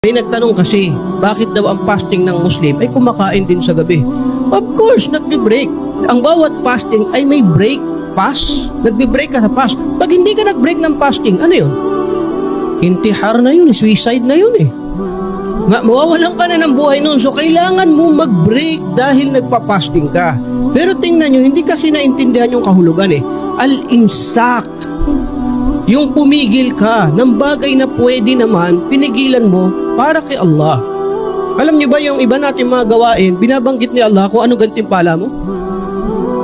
May nagtanong kasi, bakit daw ang fasting ng Muslim ay kumakain din sa gabi? Of course, nagbe-break. Ang bawat fasting ay may break, fast. Nagbe-break ka sa fast. Pag hindi ka nag-break ng fasting, ano yun? Intihar na yun, suicide na yun eh. Mawawalan ka na ng buhay nun. So, kailangan mo mag-break dahil nagpa-fasting ka. Pero tingnan nyo, hindi kasi naintindihan yung kahulugan eh. Al-imsak. Yung pumigil ka ng bagay na pwede naman, pinigilan mo para kay Allah. Alam niyo ba yung iba natin mga gawain, binabanggit ni Allah kung ano gantimpala mo?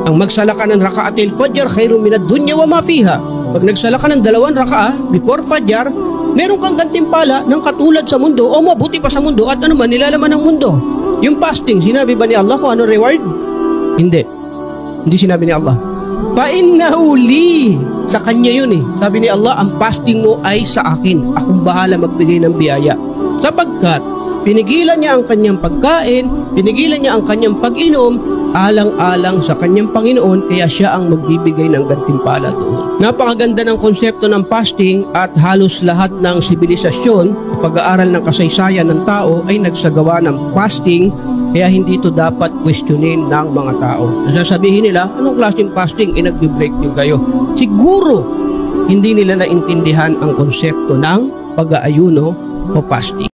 Ang magsala ka ng raka'atil fajr khairum minad dunya wa ma fiha. Pag nagsala ka ng 2 raka'ah before fajr, meron kang gantimpala ng katulad sa mundo o mabuti pa sa mundo at ano man nilalaman ng mundo. Yung fasting, sinabi ba ni Allah kung ano reward? Hindi. Hindi sinabi ni Allah. Fa'innahu li. Sa kanya yun eh. Sabi ni Allah, ang fasting mo ay sa akin. Akong bahala magbigay ng biyaya. Sapagkat pinigilan niya ang kanyang pagkain, pinigilan niya ang kanyang pag-inom, alang-alang sa kanyang Panginoon, kaya siya ang magbibigay ng gantimpala doon. Napakaganda ng konsepto ng fasting at halos lahat ng sibilisasyon, pag-aaral ng kasaysayan ng tao ay nagsagawa ng fasting, kaya hindi ito dapat questionin ng mga tao. Sasabihin nila, anong klaseng fasting? Nagbe-break din kayo. Siguro, hindi nila naintindihan ang konsepto ng pag-aayuno o fasting.